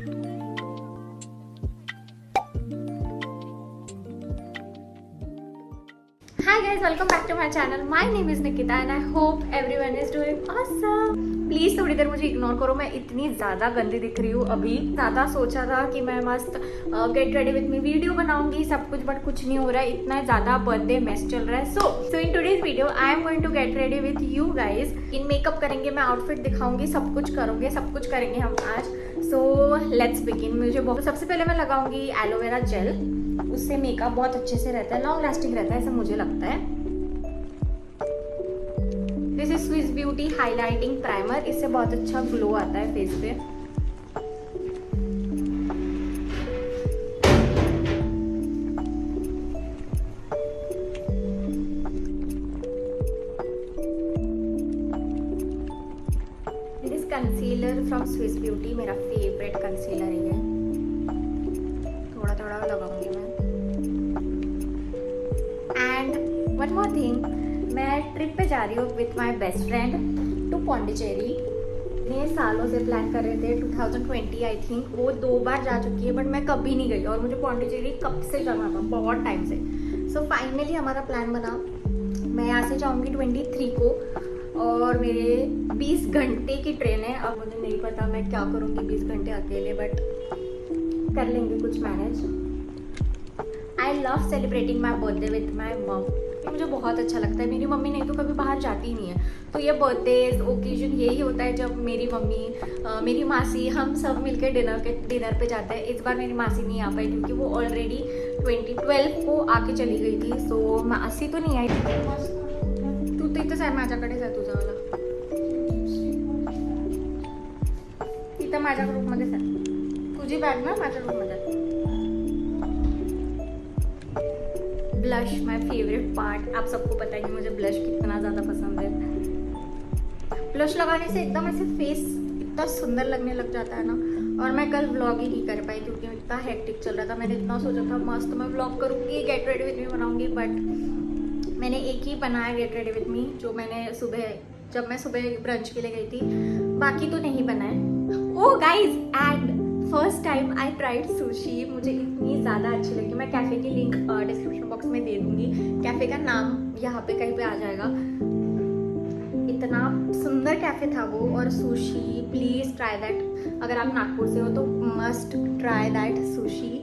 Hi guys, welcome back to my channel. My name is Nikita and I hope everyone is doing awesome. Please थोड़ी देर मुझे ignore करो, मैं इतनी ज़्यादा गंदी दिख रही हूँ अभी। ज़्यादा सोचा था कि मैं मस्त gate ready with me video बनाऊंगी सब कुछ, बट कुछ नहीं हो रहा है, इतना ज़्यादा बर्थडे मेस चल रहा है। So in today's video I am going to get ready with you guys. इन मेकअप करेंगे, मैं आउटफिट दिखाऊंगी, सब कुछ करूँगे, सब कुछ करेंगे हम आज। So let's begin. मुझे बहुत सबसे पहले मैं लगाऊंगी एलोवेरा जेल, उससे मेकअप बहुत अच्छे से रहता है, लॉन्ग लास्टिंग रहता है ऐसा मुझे लगता है। This is Swiss Beauty highlighting primer, इससे बहुत अच्छा ग्लो आता है फेस पे। This is concealer from Swiss Beauty, मेरा फेवरेट कंसीलर है ये। थोड़ा थोड़ा लगाऊंगी मैं। एंड वन मोर थिंग, मैं ट्रिप पे जा रही हूँ with my best friend to Pondicherry. ये सालों से प्लान कर रहे थे, 2020 आई थिंक। वो 2 बार जा चुकी है बट मैं कभी नहीं गई, और मुझे पौंडीचेरी कब से जाना था, बहुत टाइम से। सो फाइनली हमारा प्लान बना। मैं यहाँ से जाऊँगी 23 को और मेरे 20 घंटे की ट्रेन है। अब मुझे नहीं पता मैं क्या करूँगी 20 घंटे अकेले, बट कर लेंगे कुछ manage. I love celebrating my birthday with my मम, मुझे बहुत अच्छा लगता है। मेरी मम्मी नहीं तो कभी बाहर जाती नहीं है, तो ये बर्थडे ओकेजन यही होता है जब मेरी मम्मी, मेरी मासी, हम सब मिलकर डिनर पे जाते हैं। इस बार मेरी मासी नहीं आ पाई क्योंकि वो ऑलरेडी 2012 को आके चली गई थी। सो मासी तो नाही आई। तू तर इथंच आहे, माझ्याकडेच आहे तुझा वाला, इथं माझ्या ग्रुपमध्येच आहे तुझी बॅग ना, माझ्या ग्रुपमध्ये। ब्लश माय फेवरेट पार्ट, आप सबको पता है कि मुझे ब्लश कितना ज़्यादा पसंद है। ब्लश लगाने से एकदम ऐसे फेस इतना सुंदर लगने लग जाता है ना। और मैं कल व्लॉग ही नहीं कर पाई क्योंकि इतना हेक्टिक चल रहा था। मैंने इतना सोचा था मस्त मैं व्लॉग करूँगी, गेट रेडी विथ मी बनाऊँगी, बट मैंने एक ही बनाया गेट रेडी विथ मी, जो मैंने जब मैं सुबह ब्रंच के लिए गई थी, बाकी तो नहीं बनाए। Oh guys, and first time I tried sushi, मुझे इतनी ज़्यादा अच्छी लगी। मैं कैफ़े की लिंक डिस्क्रिप्शन बॉक्स में दे दूँगी, कैफ़े का नाम यहाँ पे कहीं पे आ जाएगा। इतना सुंदर कैफ़े था वो, और सुशी प्लीज़ ट्राई दैट। अगर आप नागपुर से हो तो मस्ट ट्राई दैट सुशी।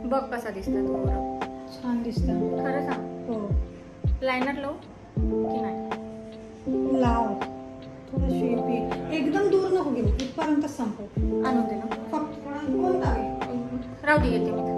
बघ कसा दिसतोय तो, छान दिसतं. खरं सांग. हो, लायनर लावू की नाही? लाव थोडं शेपी, एकदम दूर नको घेऊ, इथपर्यंत संपव. आणून दे ना. फक्त कोणता आहे? राहू दे, येते मी.